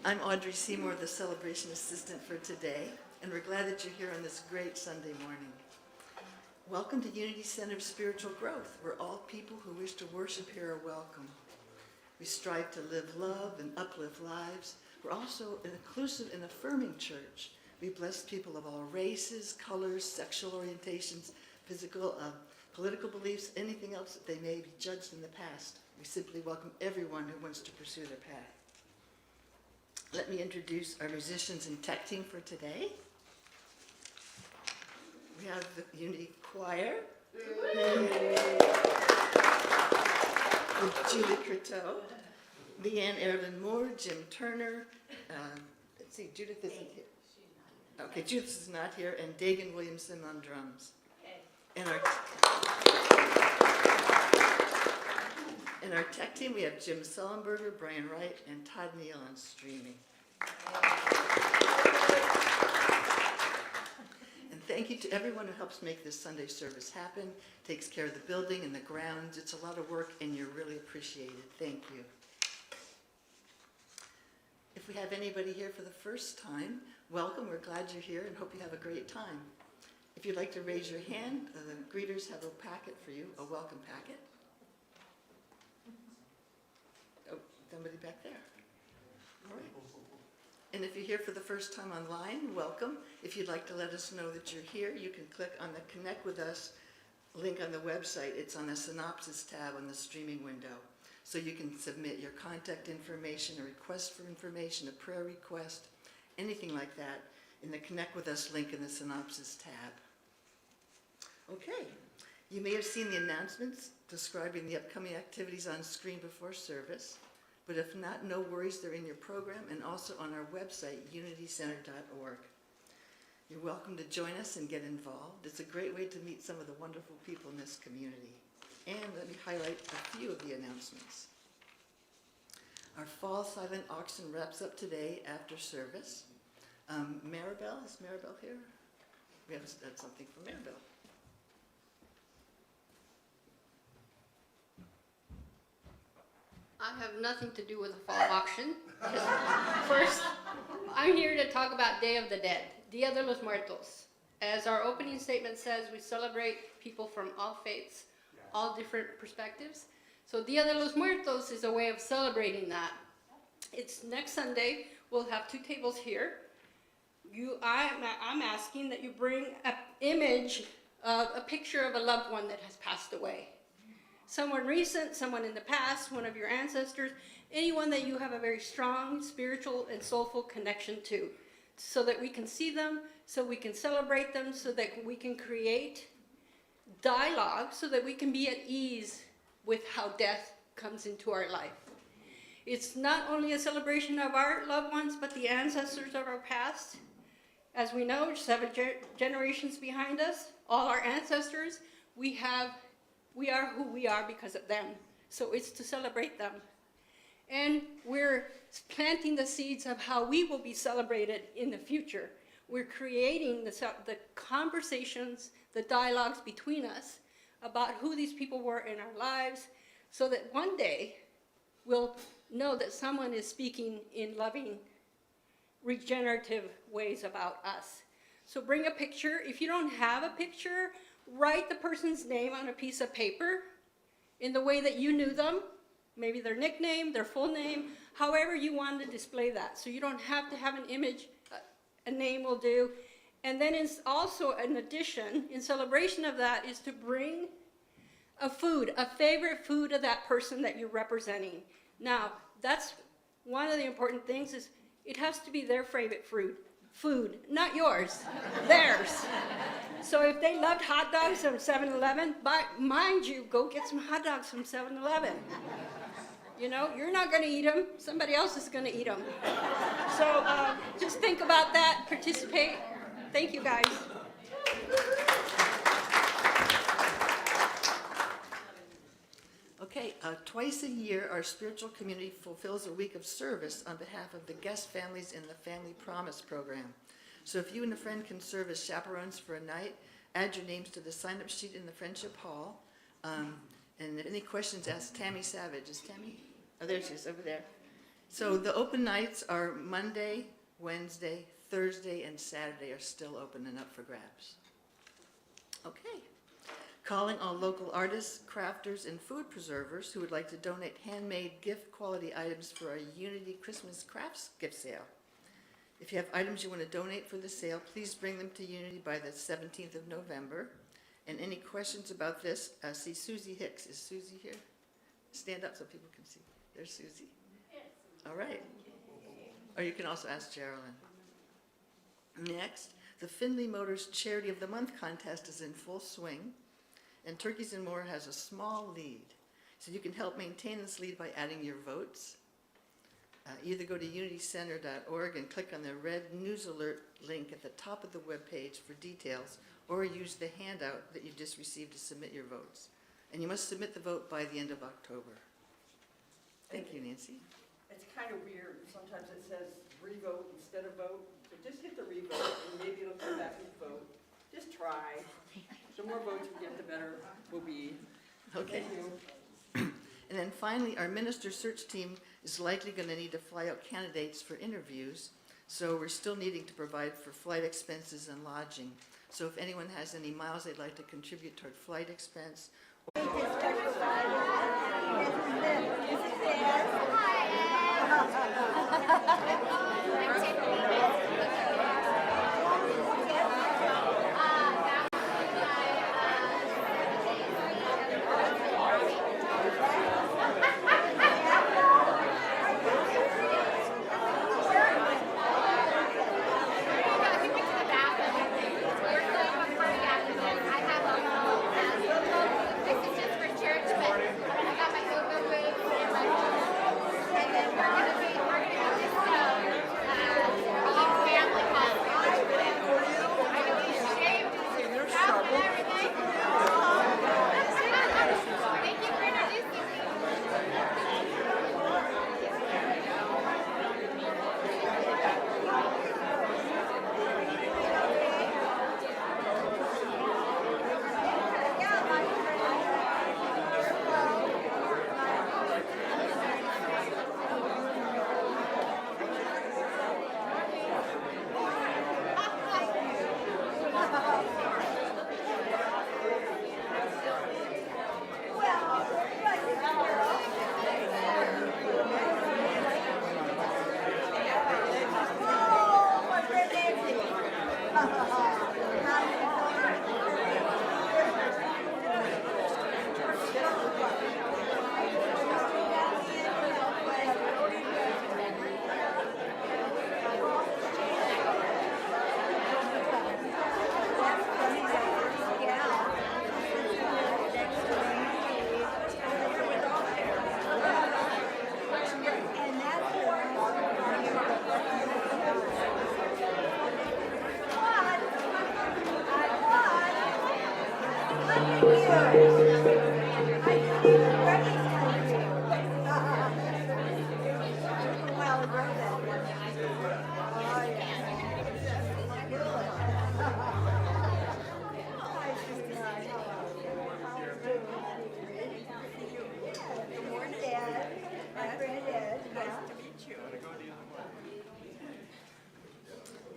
I'm Audrey Seymour, the celebration assistant for today, and we're glad that you're here on this great Sunday morning. Welcome to Unity Center of Spiritual Growth, where all people who wish to worship here are welcome. We strive to live love and uplift lives. We're also an inclusive and affirming church. We bless people of all races, colors, sexual orientations, political beliefs, anything else that they may be judged in the past. We simply welcome everyone who wants to pursue their path. Let me introduce our musicians and tech team for today. We have the Unity Choir with Julie Curteau, Leanne Erlin Moore, Jim Turner. Let's see, Judith isn't here. Okay, Judith is not here, and Dagan Williamson on drums. In our tech team, we have Jim Sullenberger, Brian Wright, and Todd Neal on streaming. And thank you to everyone who helps make this Sunday service happen, takes care of the building and the grounds. It's a lot of work, and you're really appreciated. Thank you. If we have anybody here for the first time, welcome. We're glad you're here and hope you have a great time. If you'd like to raise your hand, the greeters have a packet for you, a welcome packet. Oh, somebody back there. All right. And if you're here for the first time online, welcome. If you'd like to let us know that you're here, you can click on the Connect with Us link on the website. It's on the Synopsis tab on the streaming window. So you can submit your contact information, a request for information, a prayer request, anything like that in the Connect with Us link in the Synopsis tab. Okay, you may have seen the announcements describing the upcoming activities on screen before service, but if not, no worries, they're in your program and also on our website, unitycenter.org. You're welcome to join us and get involved. It's a great way to meet some of the wonderful people in this community. And let me highlight a few of the announcements. Our fall silent auction wraps up today after service. Maribel, is Maribel here? We have something from Maribel. I have nothing to do with the fall auction. First, I'm here to talk about Day of the Dead, Dia de los Muertos. As our opening statement says, we celebrate people from all faiths, all different perspectives. So Dia de los Muertos is a way of celebrating that. It's next Sunday. We'll have 2 tables here. I'm asking that you bring an image of a picture of a loved one that has passed away. Someone recent, someone in the past, one of your ancestors, anyone that you have a very strong spiritual and soulful connection to, so that we can see them, so we can celebrate them, so that we can create dialogue, so that we can be at ease with how death comes into our life. It's not only a celebration of our loved ones, but the ancestors of our past. As we know, 7 generations behind us, all our ancestors, we are who we are because of them. So it's to celebrate them. And we're planting the seeds of how we will be celebrated in the future. We're creating the conversations, the dialogues between us about who these people were in our lives, so that one day we'll know that someone is speaking in loving, regenerative ways about us. So bring a picture. If you don't have a picture, write the person's name on a piece of paper in the way that you knew them, maybe their nickname, their full name, however you want to display that. So you don't have to have an image, a name will do. And then it's also an addition, in celebration of that, is to bring a food, a favorite food of that person that you're representing. Now, that's one of the important things, is it has to be their favorite food, not yours, theirs. So if they loved hot dogs from 7-Eleven, mind you, go get some hot dogs from 7-Eleven. You know, you're not going to eat them. Somebody else is going to eat them. So just think about that. Participate. Thank you, guys. Okay, twice a year, our spiritual community fulfills a week of service on behalf of the guest families in the Family Promise program. So if you and a friend can serve as chaperones for a night, add your names to the sign-up sheet in the Friendship Hall. And if any questions, ask Tammy Savage. Is Tammy? Oh, there she is, over there. So the open nights are Monday, Wednesday, Thursday, and Saturday are still open and up for grabs. Okay. Calling all local artists, crafters, and food preservers who would like to donate handmade gift quality items for our Unity Christmas Crafts gift sale. If you have items you want to donate for the sale, please bring them to Unity by the 17th of November. And any questions about this, see Susie Hicks. Is Susie here? Stand up so people can see. There's Susie. All right. Or you can also ask Geraldine. Next, the Findlay Motors Charity of the Month contest is in full swing, and Turkeys and More has a small lead. So you can help maintain this lead by adding your votes. Either go to unitycenter.org and click on the red news alert link at the top of the webpage for details, or use the handout that you just received to submit your votes. And you must submit the vote by the end of October. Thank you, Nancy. It's kind of weird. Sometimes it says revote instead of vote. So just hit the revote and maybe it'll come back with vote. Just try. The more votes we get, the better we'll be. Okay. Thank you. And then finally, our minister search team is likely going to need to fly out candidates for interviews. So we're still needing to provide for flight expenses and lodging. So if anyone has any miles they'd like to contribute toward flight expense.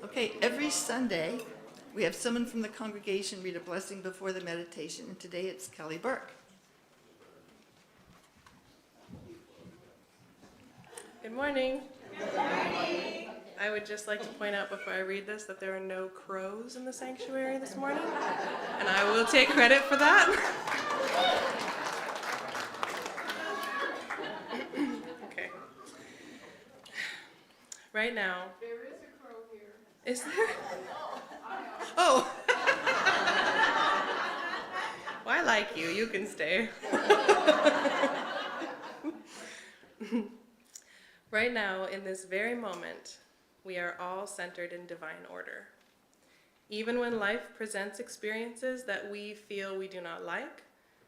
Okay, every Sunday, we have someone from the congregation read a blessing before the meditation, and today it's Kelly Burke. Good morning. Good morning. I would just like to point out before I read this that there are no crows in the sanctuary this morning, and I will take credit for that. Okay. Right now. There is a crow here. Is there? Oh. Well, I like you. You can stay. Right now, in this very moment, we are all centered in divine order. Even when life presents experiences that we feel we do not like,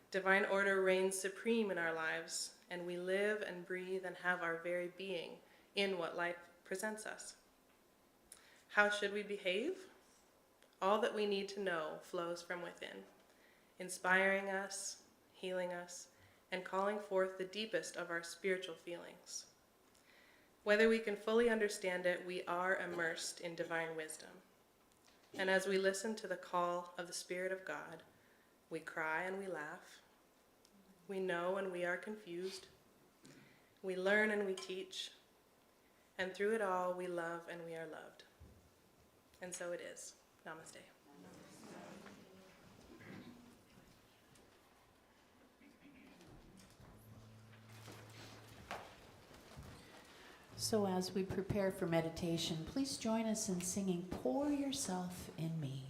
divine order reigns supreme in our lives, and we live and breathe and have our very being in what life presents us. How should we behave? All that we need to know flows from within, inspiring us, healing us, and calling forth the deepest of our spiritual feelings. Whether we can fully understand it, we are immersed in divine wisdom. And as we listen to the call of the Spirit of God, we cry and we laugh. We know and we are confused. We learn and we teach. And through it all, we love and we are loved. And so it is. Namaste. So as we prepare for meditation, please join us in singing Pour Yourself in Me.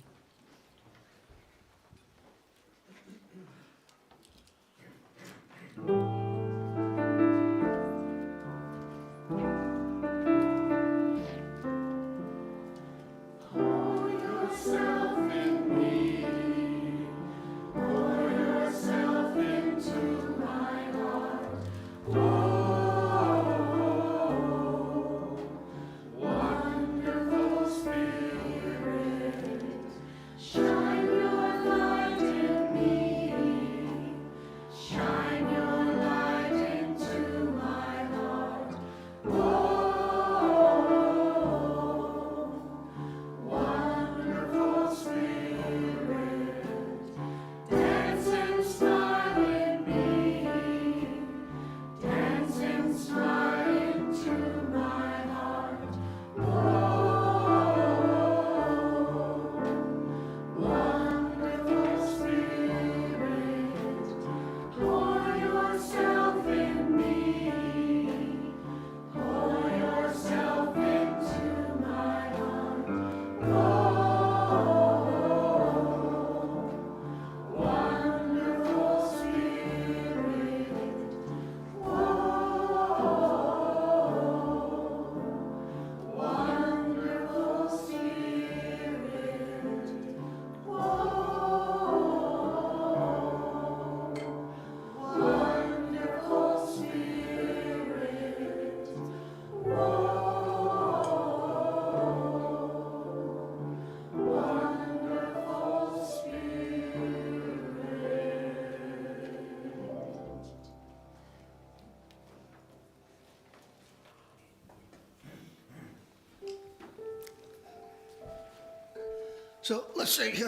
So let's take,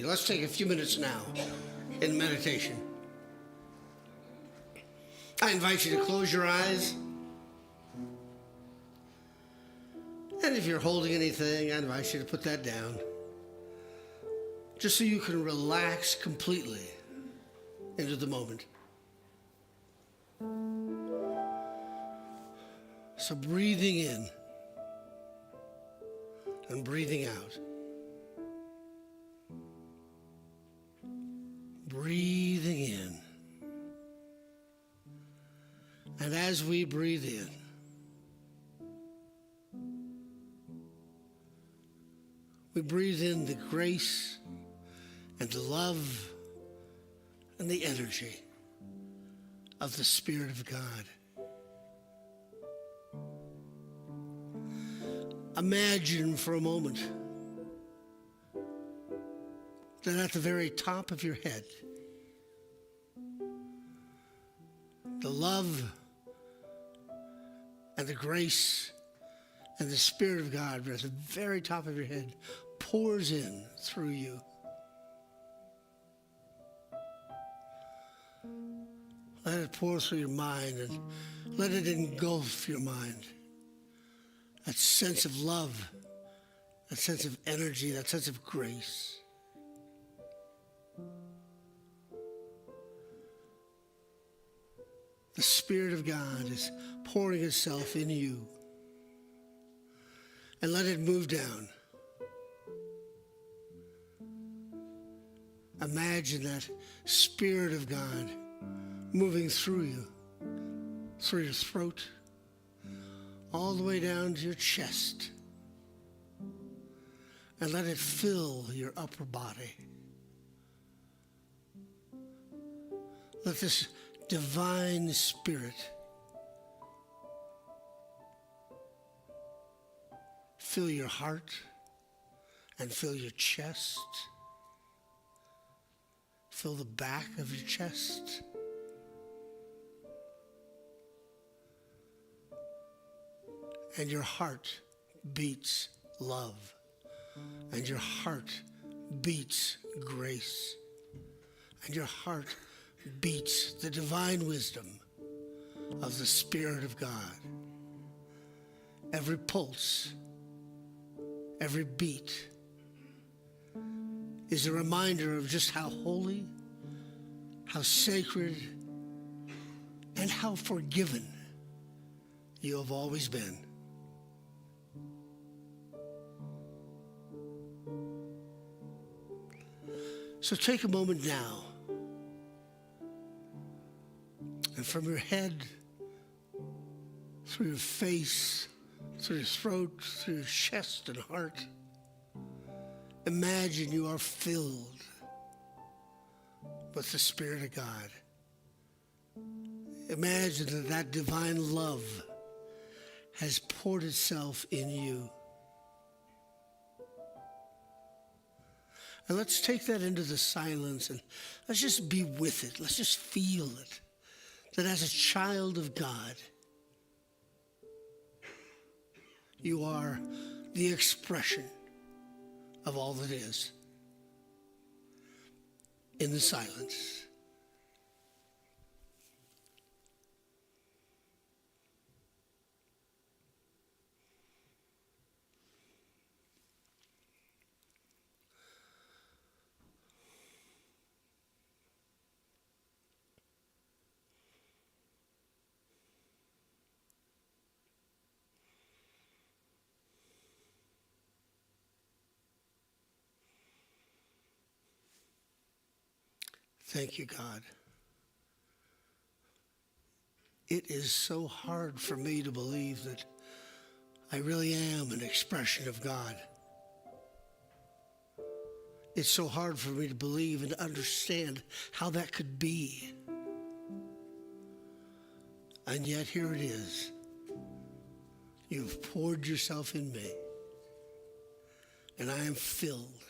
let's take a few minutes now in meditation. I invite you to close your eyes. And if you're holding anything, I invite you to put that down. Just so you can relax completely into the moment. So breathing in and breathing out. Breathing in. And as we breathe in, we breathe in the grace and the love and the energy of the Spirit of God. Imagine for a moment that at the very top of your head, the love and the grace and the Spirit of God at the very top of your head pours in through you. Let it pour through your mind and let it engulf your mind. That sense of love, that sense of energy, that sense of grace. The Spirit of God is pouring itself in you. And let it move down. Imagine that Spirit of God moving through you, through your throat, all the way down to your chest. And let it fill your upper body. Let this divine Spirit fill your heart and fill your chest. Fill the back of your chest. and your heart beats love, and your heart beats grace, and your heart beats the divine wisdom of the Spirit of God. Every pulse, every beat is a reminder of just how holy, how sacred, and how forgiven you have always been. So take a moment now, and from your head, through your face, through your throat, through your chest and heart, imagine you are filled with the Spirit of God. Imagine that that divine love has poured itself in you. And let's take that into the silence and let's just be with it. Let's just feel it. That as a child of God, you are the expression of all that is in the silence. Thank you, God. It is so hard for me to believe that I really am an expression of God. It's so hard for me to believe and to understand how that could be. And yet here it is. You've poured yourself in me, and I am filled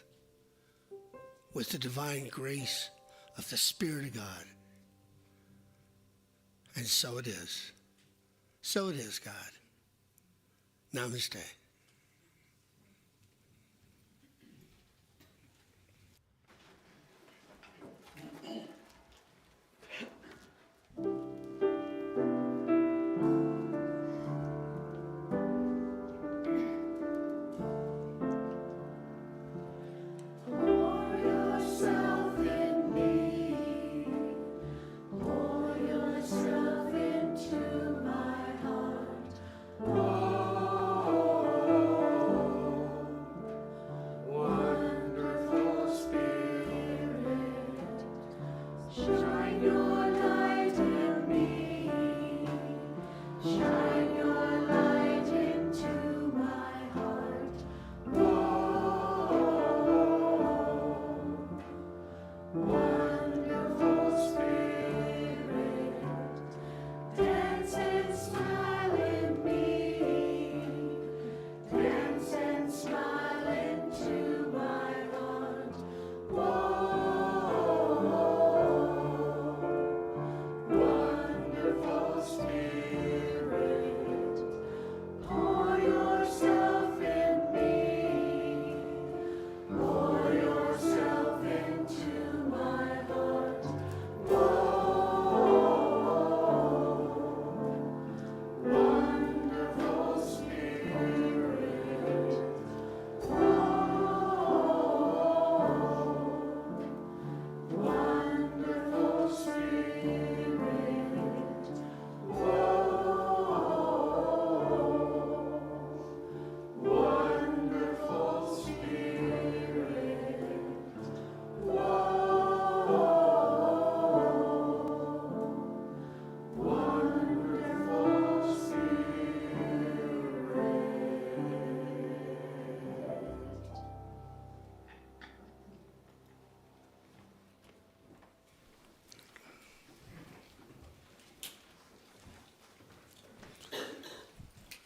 with the divine grace of the Spirit of God. And so it is. So it is, God. Namaste.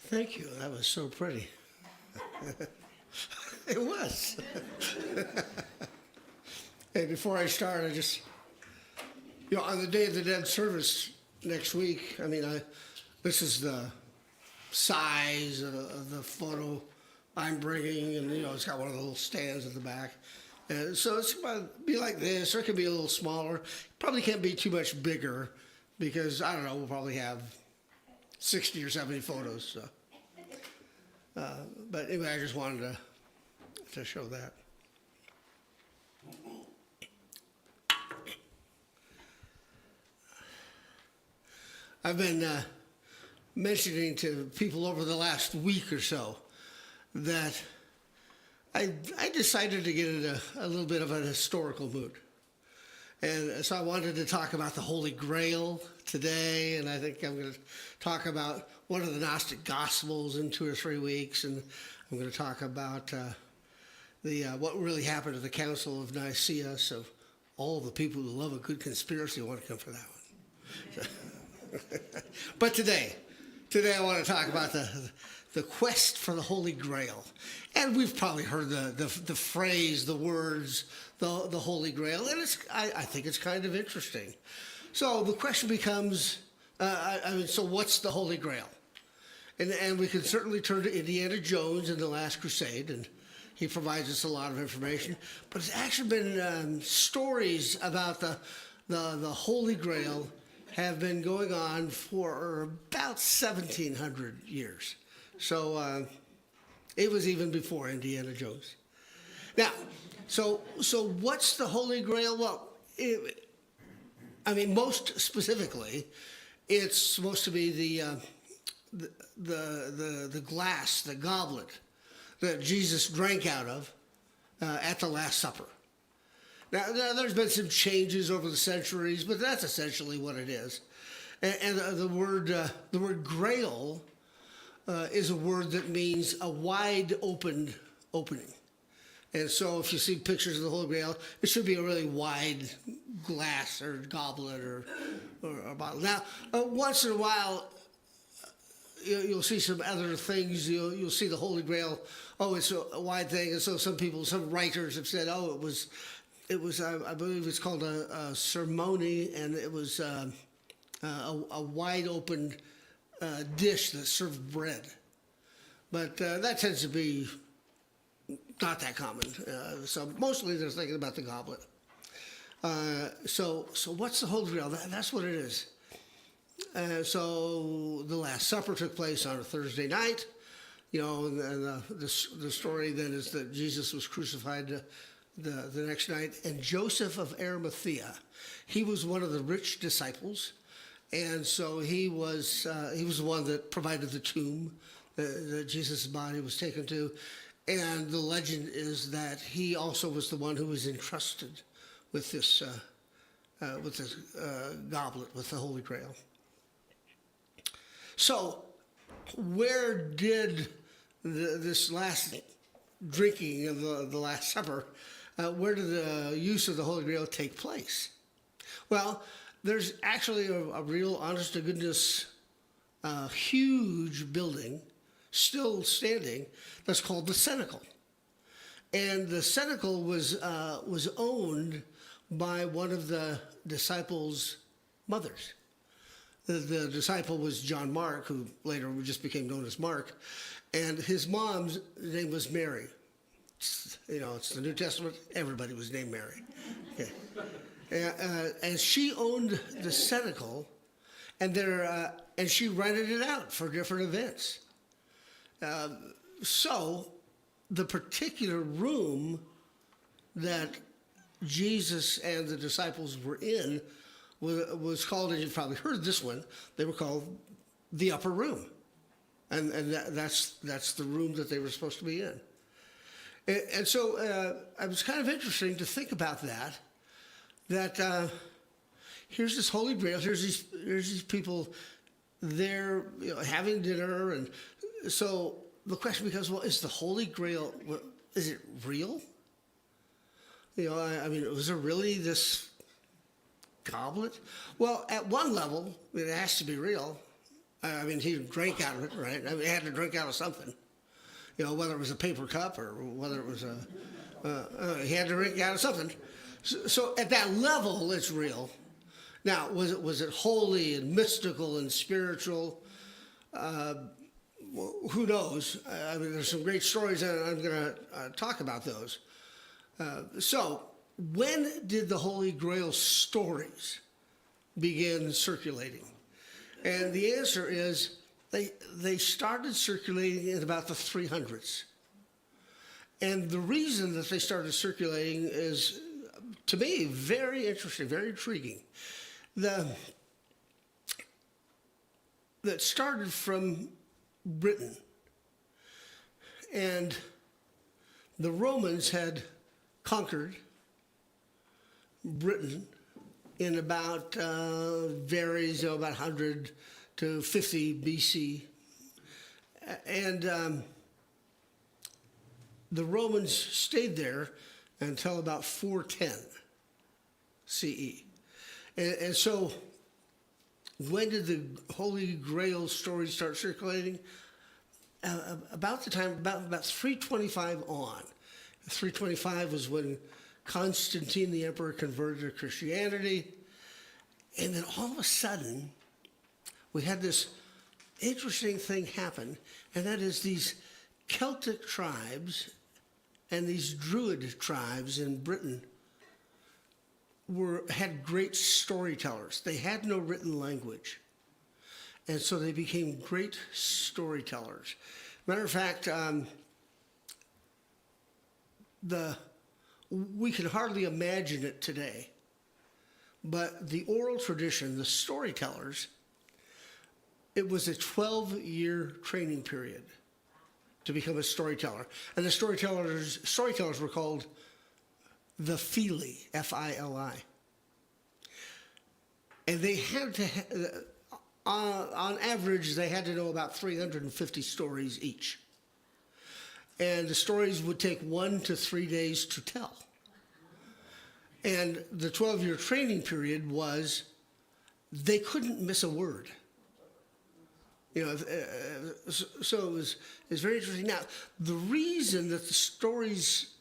Thank you. That was so pretty. It was. Hey, before I start, I just, on the Day of the Dead service next week, this is the size of the photo I'm bringing, and it's got one of the little stands at the back. And so it's going to be like this, or it could be a little smaller. Probably can't be too much bigger because, I don't know, we'll probably have 60 or 70 photos. So. But anyway, I just wanted to show that. I've been mentioning to people over the last week or so that I decided to get in a little bit of an historical mood. And so I wanted to talk about the Holy Grail today, and I think I'm going to talk about one of the Gnostic Gospels in 2 or 3 weeks, and I'm going to talk about what really happened at the Council of Nicaea, so all the people who love a good conspiracy want to come for that one. So, but today I want to talk about the quest for the Holy Grail. And we've probably heard the phrase, the words, the Holy Grail, and I think it's kind of interesting. So the question becomes, so what's the Holy Grail? And we can certainly turn to Indiana Jones in The Last Crusade, and he provides us a lot of information. But it's actually been stories about the Holy Grail have been going on for about 1,700 years. So it was even before Indiana Jones. Now, so what's the Holy Grail? Well, most specifically, it's supposed to be the glass, the goblet that Jesus drank out of at the Last Supper. Now, there's been some changes over the centuries, but that's essentially what it is. And the word grail is a word that means a wide open opening. And so if you see pictures of the Holy Grail, it should be a really wide glass or goblet or bottle. Now, once in a while, you'll see some other things. You'll see the Holy Grail. Oh, it's a wide thing. And so some writers have said, oh, it was I believe it's called a ceremony, and it was a wide open dish that served bread. But that tends to be not that common. So mostly they're thinking about the goblet. So what's the Holy Grail? That's what it is. So the Last Supper took place on a Thursday night. And the story then is that Jesus was crucified the next night, and Joseph of Arimathea, he was one of the rich disciples, and so he was the one that provided the tomb that Jesus' body was taken to, and the legend is that he also was the one who was entrusted with this goblet with the Holy Grail. So, where did this last drinking of the Last Supper? Where did the use of the Holy Grail take place? Well, there's actually a real, honest-to-goodness, huge building still standing that's called the Cenacle. And the Cenacle was owned by one of the disciples' mothers. The disciple was John Mark, who later just became known as Mark, and his mom's name was Mary. It's the New Testament. Everybody was named Mary. Okay. And she owned the Cenacle, and she rented it out for different events. So the particular room that Jesus and the disciples were in was called, and you've probably heard this one, they were called the Upper Room. And that's the room that they were supposed to be in. And so it was kind of interesting to think about that here's this Holy Grail, here's these people there having dinner, and so the question becomes, well, is the Holy Grail, is it real? Was there really this goblet? Well, at one level, it has to be real. He drank out of it, right? He had to drink out of something. Whether it was a paper cup or whether it was he had to drink out of something. So at that level, it's real. Now, was it holy and mystical and spiritual? well, who knows? I mean, there's some great stories, and I'm going to talk about those. So, when did the Holy Grail stories begin circulating? And the answer is they started circulating in about the 300s. And the reason that they started circulating is, to me, very interesting, very intriguing. That started from Britain. And the Romans had conquered Britain in about, varies, about 100 to 50 BC. And the Romans stayed there until about 410 CE. And so, when did the Holy Grail stories start circulating? About the time, about 325 on. 325 was when Constantine the Emperor converted to Christianity. And then all of a sudden, we had this interesting thing happen, and that is these Celtic tribes and these Druid tribes in Britain had great storytellers. They had no written language, and so they became great storytellers. Matter of fact, we can hardly imagine it today, but the oral tradition, the storytellers, it was a 12-year training period to become a storyteller. And the storytellers were called the Fili, F-I-L-I. And they had to, on average, they had to know about 350 stories each. And the stories would take 1 to 3 days to tell. And the 12-year training period was, they couldn't miss a word. You know, so it was very interesting. Now, the reason that the stories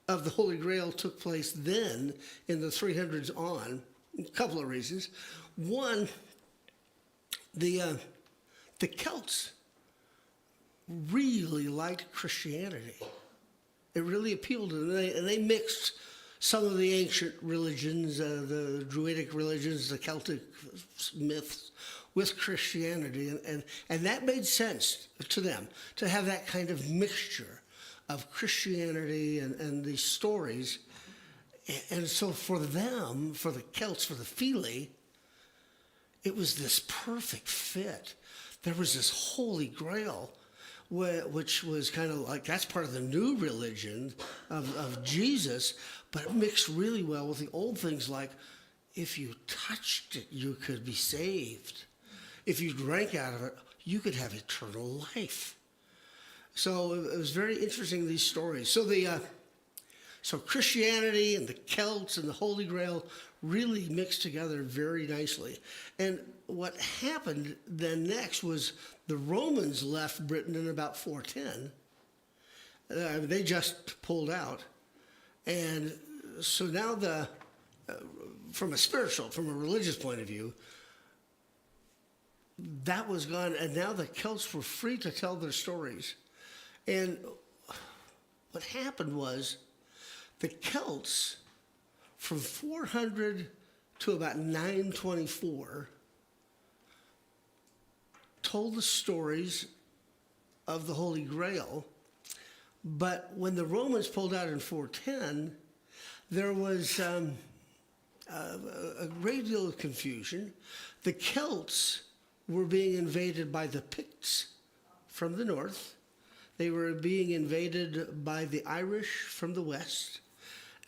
of the Holy Grail took place then in the 300s on, a couple of reasons. One, the Celts really liked Christianity. It really appealed to them, and they mixed some of the ancient religions, the Druidic religions, the Celtic myths, with Christianity, and that made sense to them, to have that kind of mixture of Christianity and these stories. And so for them, for the Celts, for the Fili, it was this perfect fit. There was this Holy Grail, which was kind of like, that's part of the new religion of Jesus, but it mixed really well with the old things like, if you touched it, you could be saved. If you drank out of it, you could have eternal life. So it was very interesting, these stories. So Christianity and the Celts and the Holy Grail really mixed together very nicely. And what happened then next was the Romans left Britain in about 410. They just pulled out. And so now from a religious point of view, that was gone, and now the Celts were free to tell their stories. And what happened was the Celts, from 400 to about 924, told the stories of the Holy Grail. But when the Romans pulled out in 410, there was a great deal of confusion. The Celts were being invaded by the Picts from the north. They were being invaded by the Irish from the west.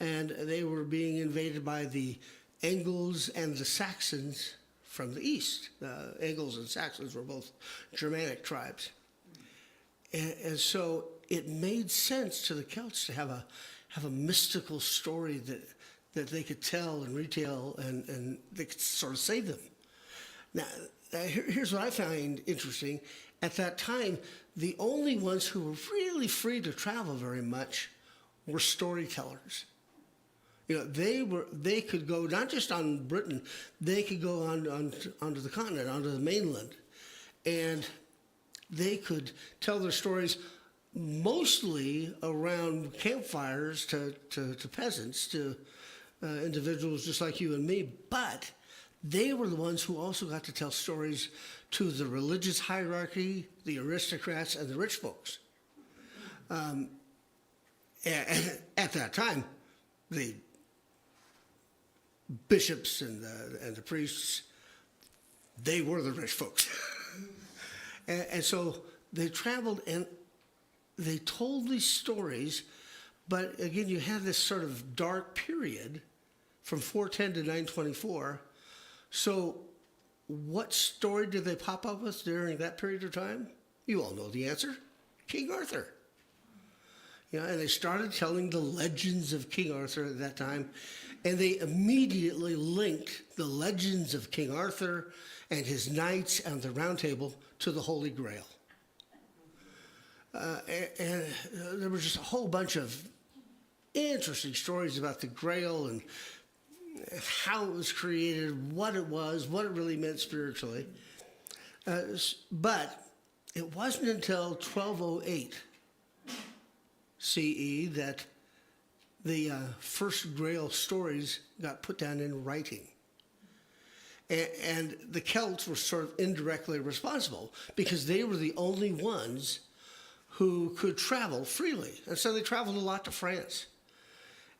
And they were being invaded by the Angles and the Saxons from the east. Angles and Saxons were both Germanic tribes. And so it made sense to the Celts to have a mystical story that they could tell and retell, and they could sort of save them. Now, here's what I find interesting. At that time, the only ones who were really free to travel very much were storytellers. You know, they could go not just on Britain, they could go onto the continent, onto the mainland. And they could tell their stories mostly around campfires to peasants, to individuals just like you and me, but they were the ones who also got to tell stories to the religious hierarchy, the aristocrats, and the rich folks. And at that time, the bishops and the priests, they were the rich folks. and so they traveled and they told these stories, but again, you had this sort of dark period from 410 to 924. So what story did they pop up with during that period of time? You all know the answer. King Arthur. You know, and they started telling the legends of King Arthur at that time, and they immediately linked the legends of King Arthur and his knights and the Round Table to the Holy Grail. And there was just a whole bunch of interesting stories about the Grail and how it was created, what it was, what it really meant spiritually. But it wasn't until 1208 CE that the first Grail stories got put down in writing. And the Celts were sort of indirectly responsible because they were the only ones who could travel freely. And so they traveled a lot to France.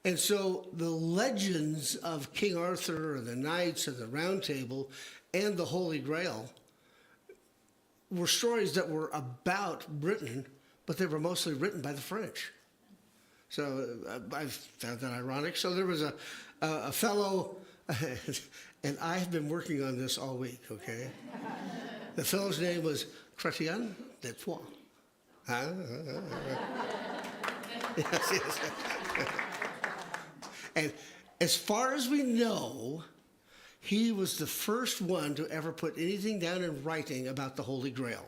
And so the legends of King Arthur and the knights and the Round Table and the Holy Grail were stories that were about Britain, but they were mostly written by the French. So I found that ironic. So there was a fellow, and I've been working on this all week, okay? The fellow's name was Chrétien de Troyes. Yes. And as far as we know, he was the first one to ever put anything down in writing about the Holy Grail.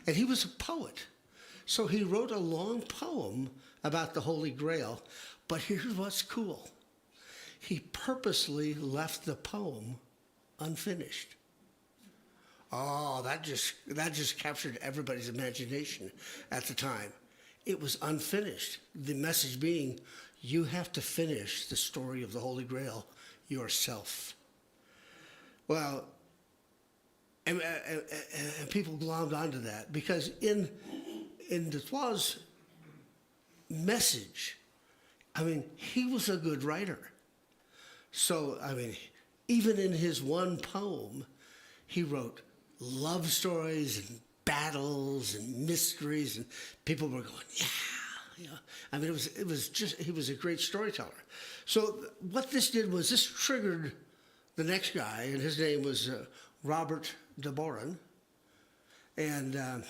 And he was a poet. So he wrote a long poem about the Holy Grail. But here's what's cool. He purposely left the poem unfinished. Oh, that just captured everybody's imagination at the time. It was unfinished. The message being, you have to finish the story of the Holy Grail yourself. Well, and people glommed onto that because in de Troyes' message, I mean, he was a good writer. So, I mean, even in his one poem, he wrote love stories and battles and mysteries, and people were going, yeah. You know, I mean, it was just, he was a great storyteller. So what this did was this triggered the next guy, and his name was Robert de Boron, and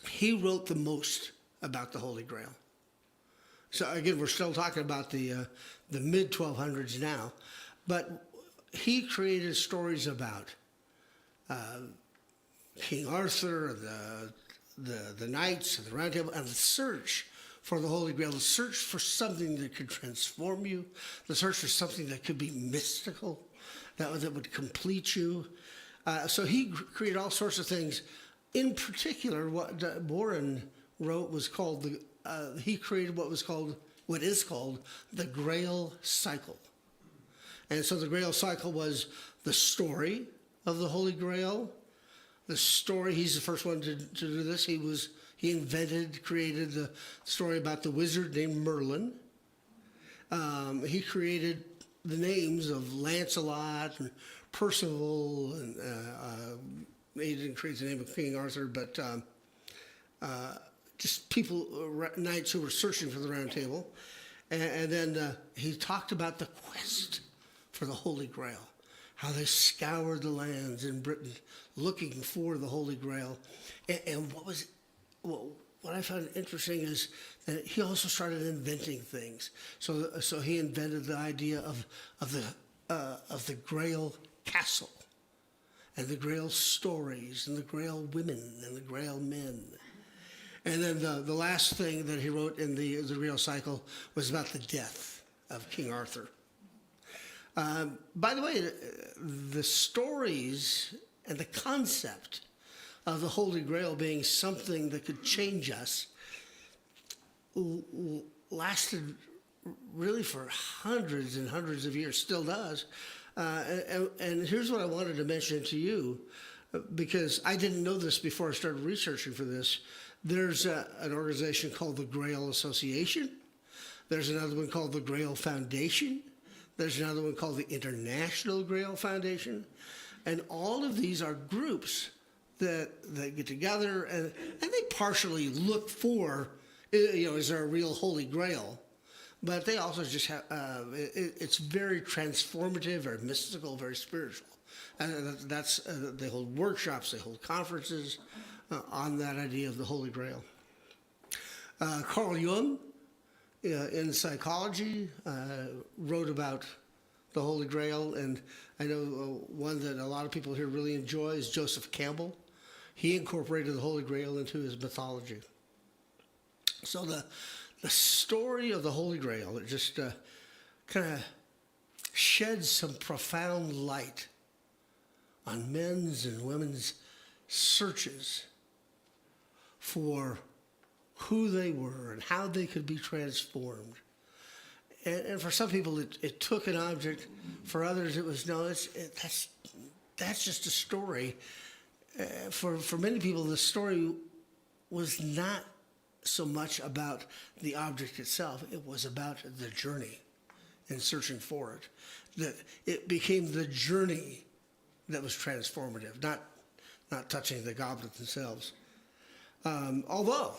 he wrote the most about the Holy Grail. So again, we're still talking about the mid-1200s now, but he created stories about King Arthur, the knights and the Round Table, and the search for the Holy Grail, the search for something that could transform you, the search for something that could be mystical, that would complete you. So he created all sorts of things. In particular, what Boron wrote was called he created what is called the Grail cycle. And so the Grail cycle was the story of the Holy Grail. The story, he's the first one to do this. He created the story about the wizard named Merlin. He created the names of Lancelot and Percival, and he didn't create the name of King Arthur, but just people, knights who were searching for the Round Table. And then he talked about the quest for the Holy Grail, how they scoured the lands in Britain looking for the Holy Grail. And what I found interesting is that he also started inventing things. So he invented the idea of the Grail castle, and the Grail stories, and the Grail women, and the Grail men. And then the last thing that he wrote in the Grail cycle was about the death of King Arthur. By the way, the stories and the concept of the Holy Grail being something that could change us lasted really for hundreds and hundreds of years, still does. And here's what I wanted to mention to you, because I didn't know this before I started researching for this. There's an organization called the Grail Association. There's another one called the Grail Foundation. There's another one called the International Grail Foundation. And all of these are groups that get together and they partially look for, is there a real Holy Grail? But they also just have, it's very transformative, very mystical, very spiritual. And they hold workshops, they hold conferences on that idea of the Holy Grail. Carl Jung, in psychology, wrote about the Holy Grail, and I know one that a lot of people here really enjoy is Joseph Campbell. He incorporated the Holy Grail into his mythology. So the story of the Holy Grail, it just kind of sheds some profound light on men's and women's searches for who they were and how they could be transformed. And for some people, it took an object. For others, it was, no, that's just a story. For many people, the story was not so much about the object itself. It was about the journey and searching for it. That it became the journey that was transformative, not touching the goblet themselves. Although,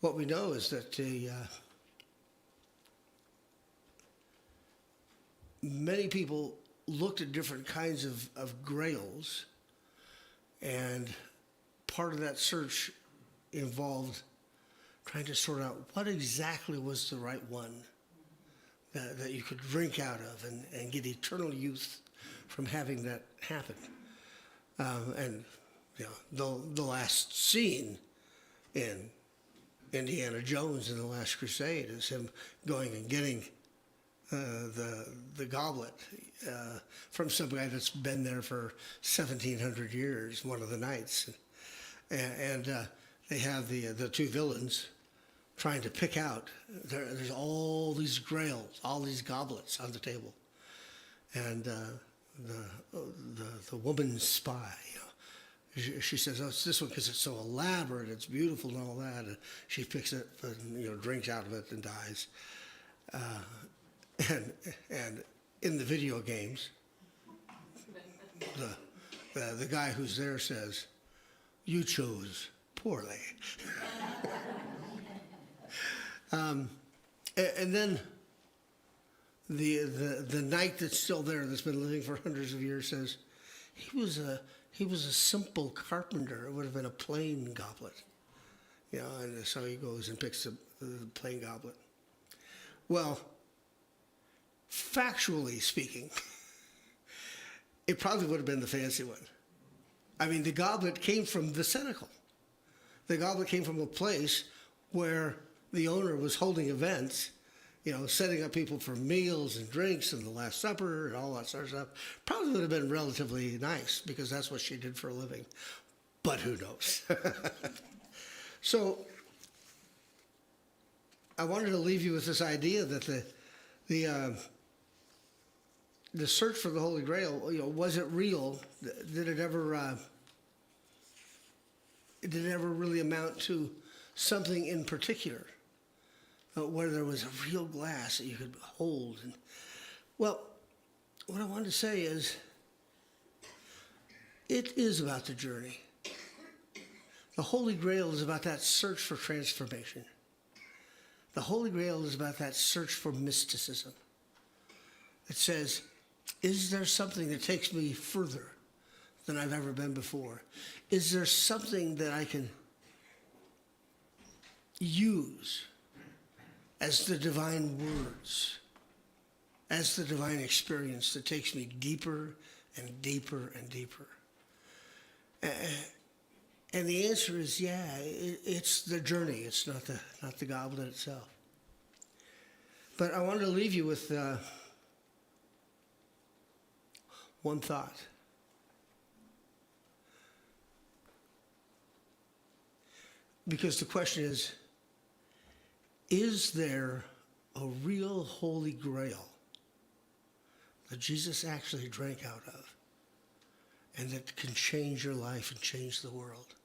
what we know is that many people looked at different kinds of grails, and part of that search involved trying to sort out what exactly was the right one that you could drink out of and get eternal youth from having that happen. And the last scene in Indiana Jones in The Last Crusade is him going and getting the goblet from some guy that's been there for 1,700 years, one of the knights. And they have the two villains trying to pick out. There's all these grails, all these goblets on the table. And the woman spy, she says, "Oh, it's this one because it's so elaborate, it's beautiful and all that." And she picks it and drinks out of it and dies. And in the video games, the guy who's there says, "You chose poorly." And then the knight that's still there, that's been living for hundreds of years, says, he was a simple carpenter. It would have been a plain goblet. And so he goes and picks the plain goblet. Well, factually speaking, it probably would have been the fancy one. I mean, the goblet came from the cenacle. The goblet came from a place where the owner was holding events, setting up people for meals and drinks and the Last Supper and all that sort of stuff. Probably would have been relatively nice because that's what she did for a living. But who knows? So I wanted to leave you with this idea that the search for the Holy Grail, was it real? Did it ever really amount to something in particular, where there was a real glass that you could hold? And, well, what I wanted to say is, it is about the journey. The Holy Grail is about that search for transformation. The Holy Grail is about that search for mysticism. It says, is there something that takes me further than I've ever been before? Is there something that I can use as the divine words, as the divine experience that takes me deeper and deeper and deeper? And the answer is, yeah, it's the journey. It's not the goblet itself. But I wanted to leave you with one thought. Because the question is there a real Holy Grail that Jesus actually drank out of and that can change your life and change the world?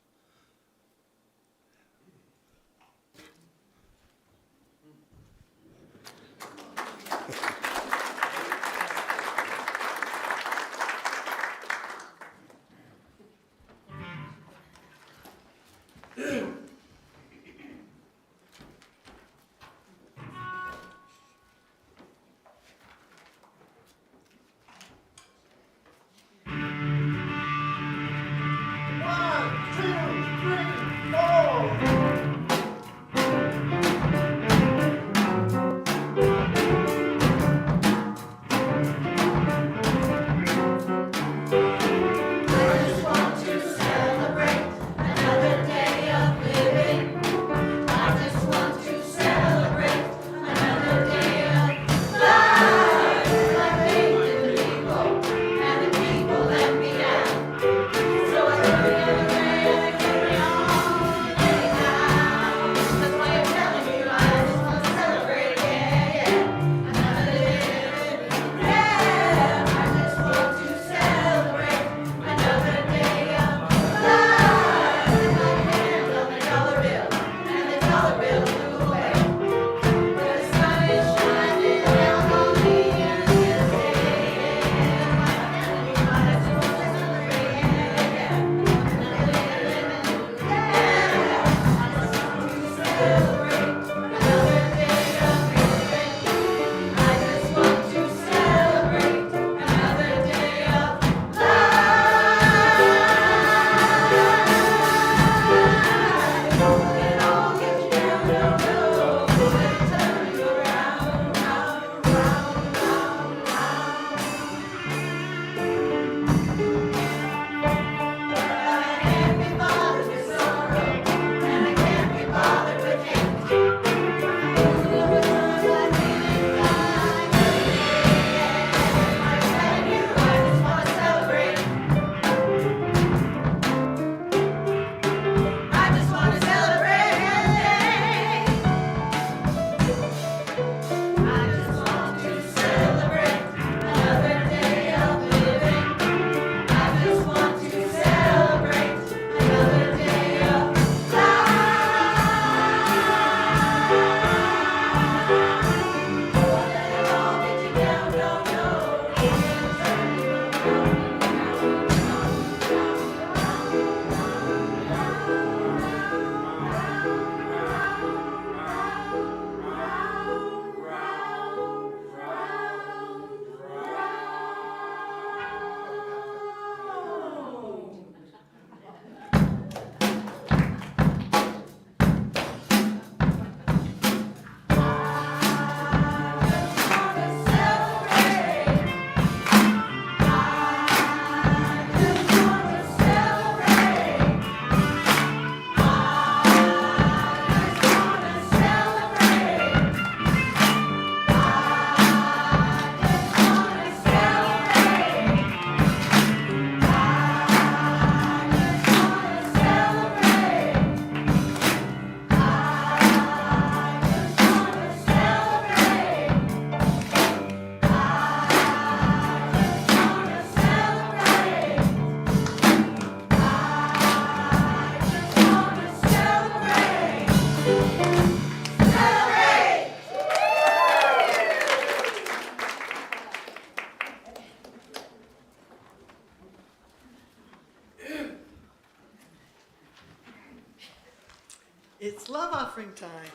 It's love offering time.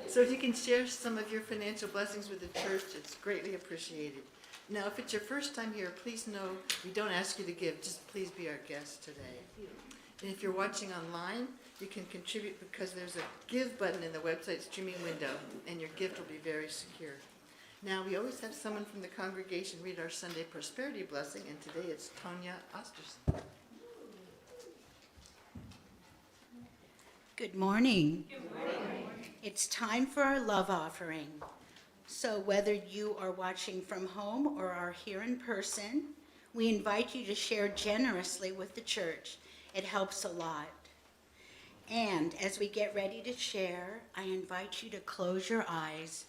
So if you can share some of your financial blessings with the church, it's greatly appreciated. Now, if it's your first time here, please know we don't ask you to give, just please be our guest today. And if you're watching online, you can contribute because there's a give button in the website streaming window, and your gift will be very secure. Now, we always have someone from the congregation read our Sunday prosperity blessing, and today it's Tonya Osterson. Good morning. Good morning. It's time for our love offering. So whether you are watching from home or are here in person, we invite you to share generously with the church. It helps a lot. And as we get ready to share, I invite you to close your eyes,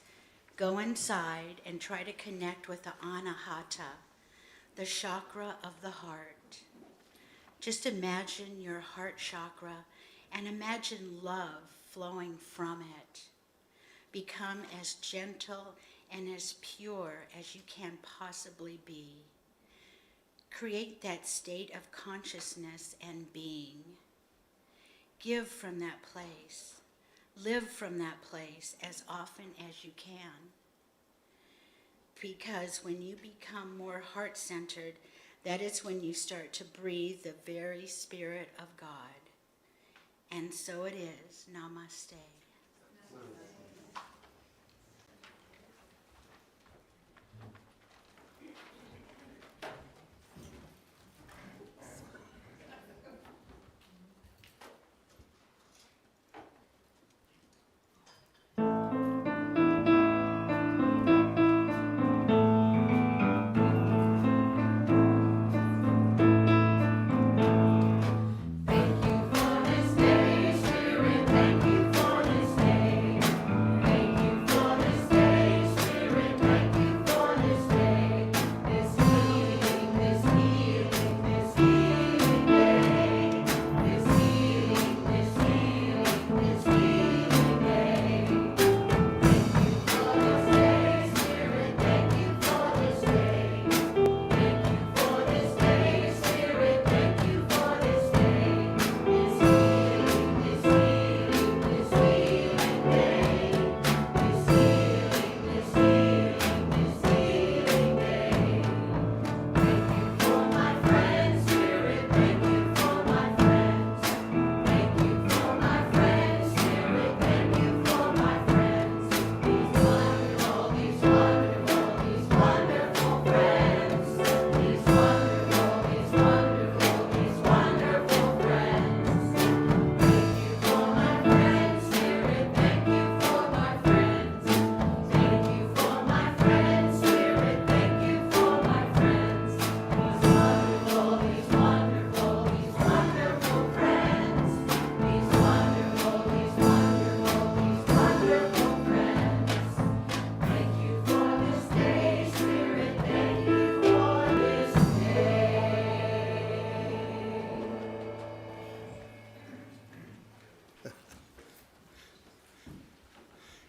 go inside, and try to connect with the Anahata, the chakra of the heart. Just imagine your heart chakra and imagine love flowing from it. Become as gentle and as pure as you can possibly be. Create that state of consciousness and being. Give from that place. Live from that place as often as you can. Because when you become more heart-centered, that is when you start to breathe the very spirit of God. And so it is. Namaste.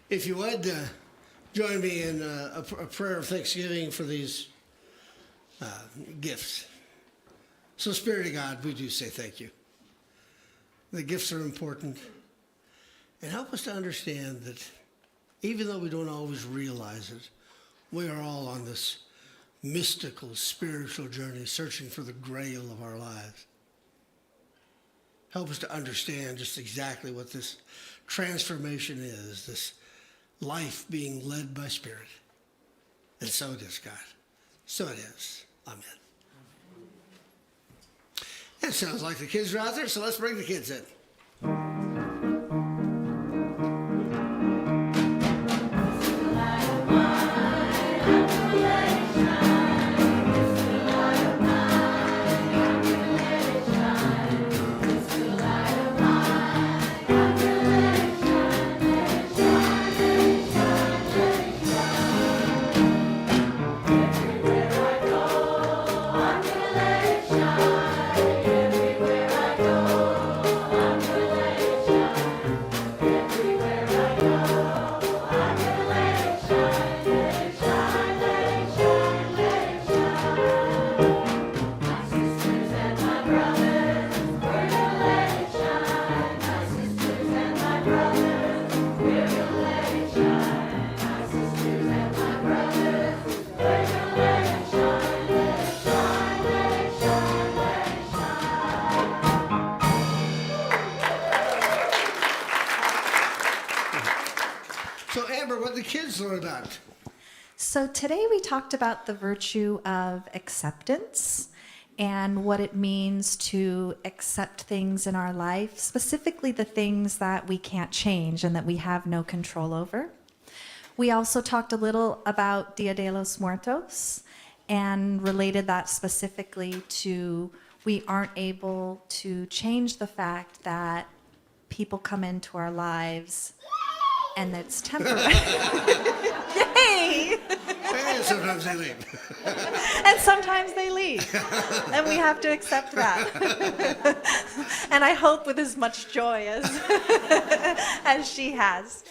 If you would, join me in a prayer of thanksgiving for these gifts. So, Spirit of God, we do say thank you. The gifts are important. And help us to understand that even though we don't always realize it, we are all on this mystical, spiritual journey, searching for the grail of our lives. Help us to understand just exactly what this transformation is, this life being led by Spirit. And so it is, God. So it is. Amen. That sounds like the kids are out there, so let's bring the kids in. So Amber, what the kids learn about? So today we talked about the virtue of acceptance and what it means to accept things in our life, specifically the things that we can't change and that we have no control over. We also talked a little about Dia de los Muertos and related that specifically to we aren't able to change the fact that people come into our lives and it's temporary. Yay! And sometimes they leave. And sometimes they leave. And we have to accept that. And I hope with as much joy as she has.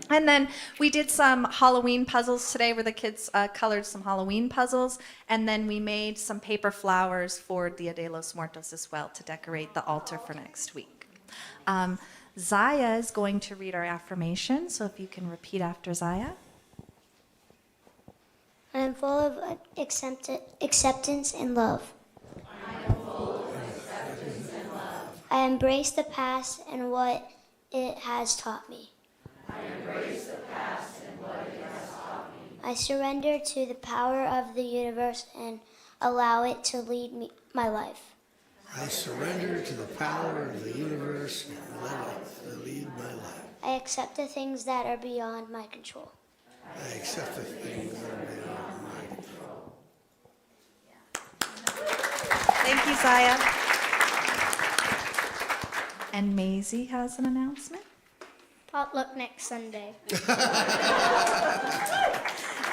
And then we did some Halloween puzzles today where the kids colored some Halloween puzzles. And then we made some paper flowers for Dia de los Muertos as well to decorate the altar for next week. Zaya is going to read our affirmation. So if you can repeat after Zaya. I am full of acceptance and love. I embrace the past and what it has taught me. I surrender to the power of the universe and allow it to lead my life. I surrender to the power of the universe and let it lead my life. I accept the things that are beyond my control. I accept the things that are beyond my control. Thank you, Zaya. And Maisie has an announcement. Potluck next Sunday.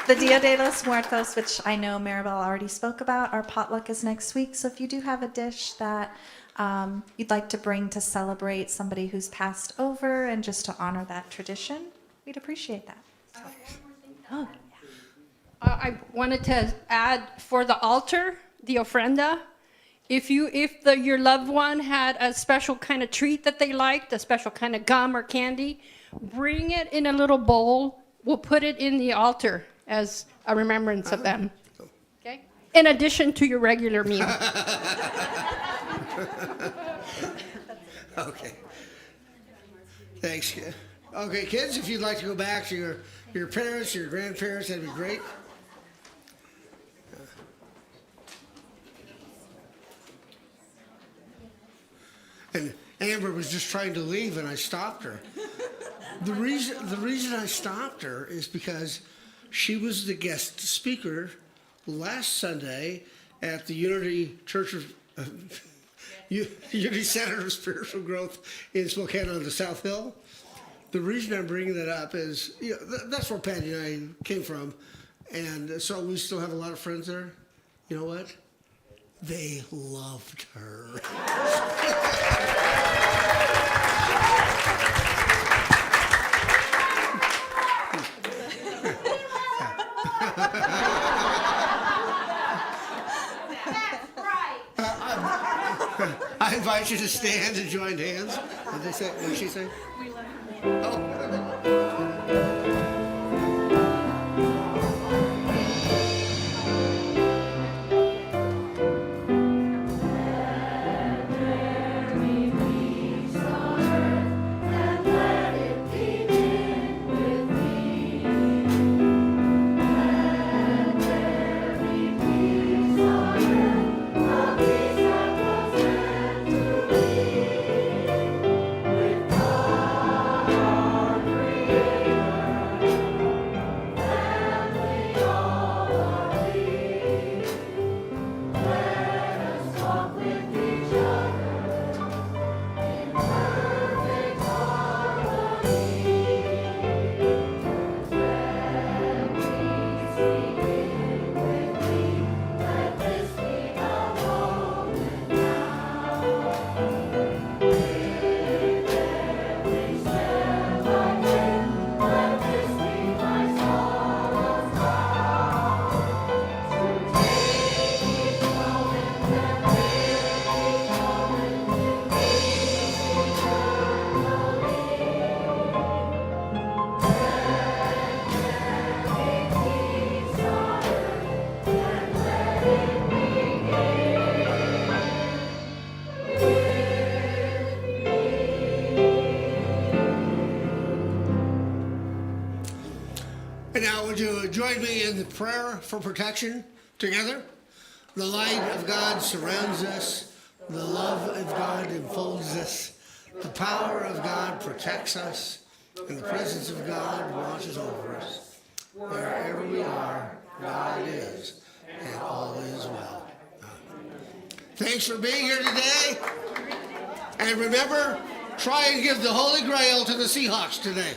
The Dia de los Muertos, which I know Maribel already spoke about, our potluck is next week. So if you do have a dish that you'd like to bring to celebrate somebody who's passed over and just to honor that tradition, we'd appreciate that. Oh, I wanted to add for the altar, the ofrenda. If your loved one had a special kind of treat that they liked, a special kind of gum or candy, bring it in a little bowl. We'll put it in the altar as a remembrance of them. Okay? In addition to your regular meal. Okay. Thanks. Okay, kids, if you'd like to go back to your parents, your grandparents, that'd be great. And Amber was just trying to leave, and I stopped her. The reason I stopped her is because she was the guest speaker last Sunday at the Unity Church of Unity Center of Spiritual Growth in Spokane on the South Hill. The reason I'm bringing that up is, that's where Patty and I came from, and so we still have a lot of friends there. You know what? They loved her. I invite you to stand and join hands. What did she say? We love you. Oh. And now would you join me in the prayer for protection together? The light of God surrounds us. The love of God enfolds us. The power of God protects us. And the presence of God watches over us. Wherever we are, God is, and all is well. Thanks for being here today. And remember, Try and give the Holy Grail to the Seahawks today.